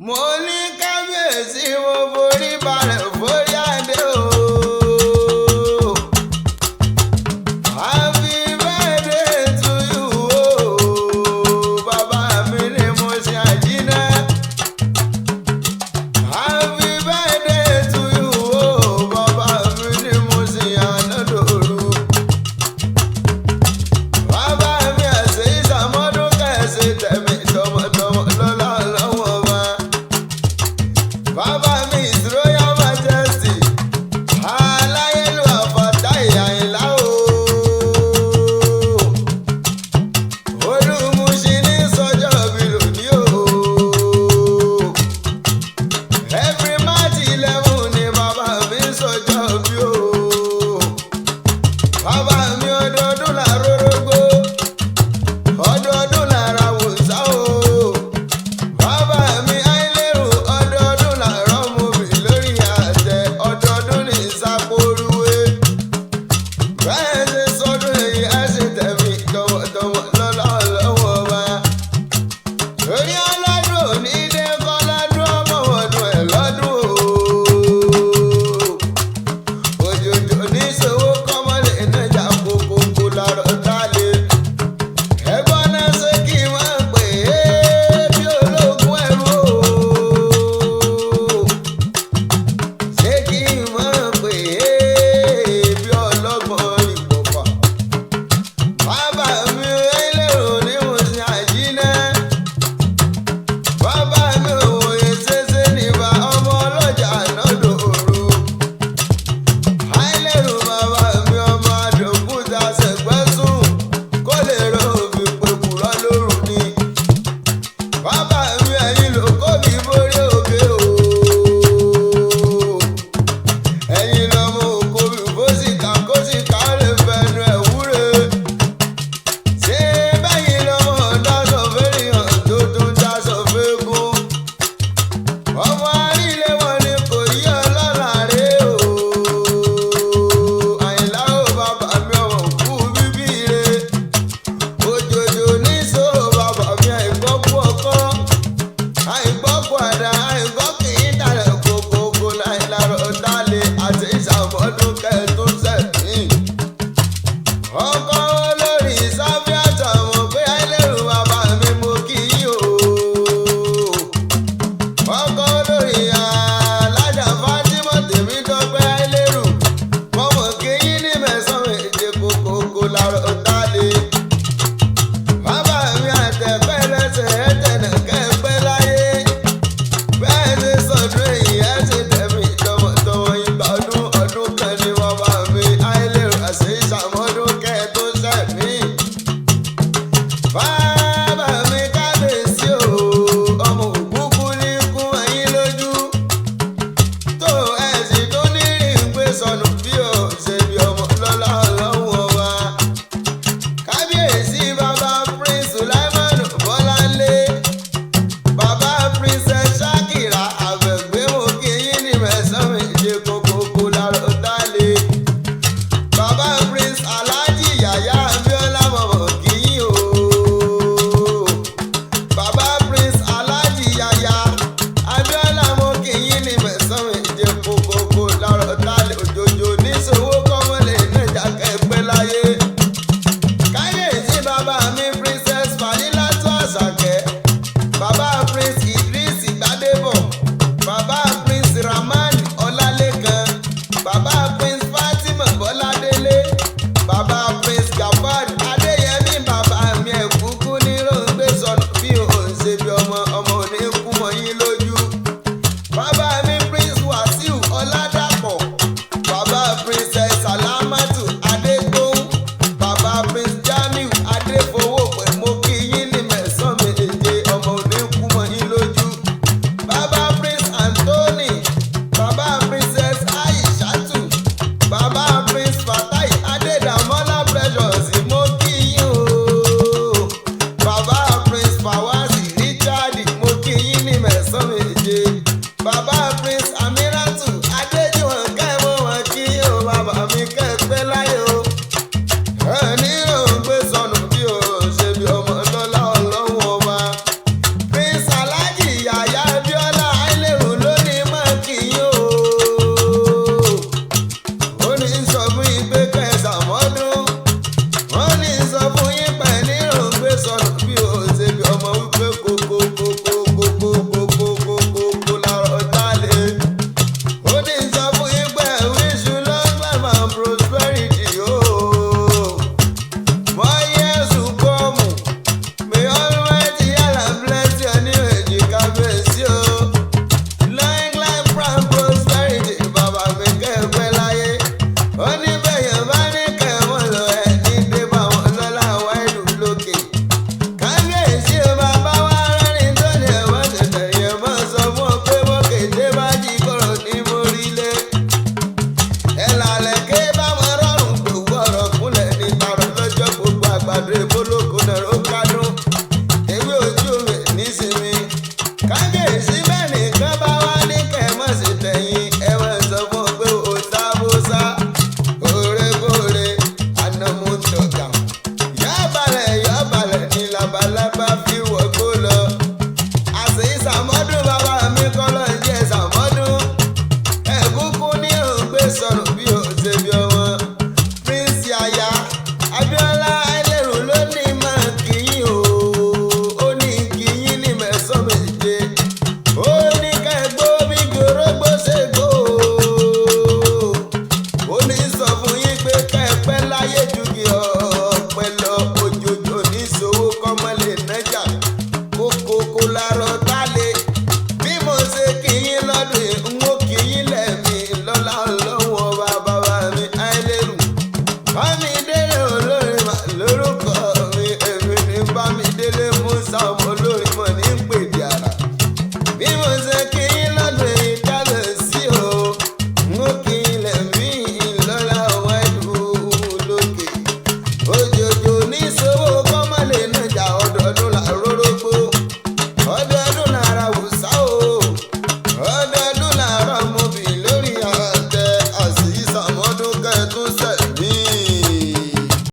mo ní kábíyèsí mo forí balẹ̀ forí adé o. Happy birthday to you o. Bàbá mi ni mo ṣe àjínà. Happy birthday to you o. Bàbá mi ni mo ṣe ànádòru. Bàbá mi àṣẹ ìsàmọ́dún kẹsẹ̀ tẹ̀mí tọmọtọmọ lọ́lá lọ́wọ́ wa. Bàbá mi His Royal Majesty Aláyélúwà Fatai Àyìnlá o. Olúmúṣin ní sọ́jọ́ bí lónìí o. Every March 11 ni bàbá mi sọ́jọ́ bí o. Bàbá mi ọdọọdún làárọ̀ rógbó, ọdọọdún làrá wòsá o. Bàbá mi Àìlérù ọdọọdún làárọ̀ mú mi lórí àtẹ, ọdọọdún ní ìsápòrúwé. Bẹ́ẹ̀ ṣe sọdún èyí á ṣe tẹ̀mí tọmọtọmọ lọ́lá lọ́wọ́ wa. Orí ọlọ́dún òní dé kọ́ lọ́dún ọmọ ọdún ẹ̀ lọ́dún o. Òjòjò ní ṣòwò kọ́mọ́lé nájà kókókó lárọ̀ dálé. Ẹ̀gbọ́n náà ṣe kí wọ́n pè é bí ológun ẹrú o. Ṣé kí wọ́n pè é bí ọlọ́gbọ́n ìpọ̀pà. Bàbá mi Àìlérù ni mo ṣe àjínà. Bàbá mi òye ṣeṣe níbà ọmọ ọlọ́jà náà dòru. Àìlérù bàbá mi ọmọ àdòkúta ṣẹ̀gbẹ́sùn kó lè rọ òbí pé kúrọ́ lóru ni. Bàbá mi ẹ̀yin ló kó mi borí òkè o. Ẹ̀yin lọ́mọ òkò mi bó sì kà kó sì ká lè fẹnu ẹ̀ wúre. Ṣé bẹ́yìn lọ́mọ dáṣọ fẹ́rìhàn tó tún dáṣọ fẹ́gún? Ọmọ arílé wọn ni kò yí ọlọ́lá rè o. Àyìnlá o bàbá mi ọmọ òkú bíbí re. Òjòjò ní so bàbá mi àìgbọ́kú ọkọ́. Àìgbọ́kú àdá àìgbọ́kì ìdàrẹ̀ kòkòkò láìlarọ̀ dálé àti ìṣàmọ́dún kẹ́ẹ̀tún sẹ̀mí. Ọkọ olórí sábẹ́ àtàwọn pé Àìlérù bàbá mi mo kí yín o. Ọkọ olórí alájà Fátímọ̀ tèmi dọ́pẹ́ Àìlérù. Mọ̀mọ́ kí yín ní mẹ́sàn-án èdè kòkòkò lárọ̀ dálé. Bàbá mi àtẹ̀pẹ́ lẹ́sẹ̀ ẹ̀tẹ̀nà kẹ́ẹ̀pẹ́ láyé. Bẹ́ẹ̀ ṣe sọdún èyí ẹ̀ ṣe tẹ̀mí tọmọtọmọ ìgbà ọdún kan ní bàbá mi Àìlérù àṣẹ ìṣàmọ́dún kẹ́ẹ̀tún sẹ̀mí. Bàbá mi kábíyèsí o, ọmọ òkúkú ní kún ẹ̀yìn lójú. sàmọ́dún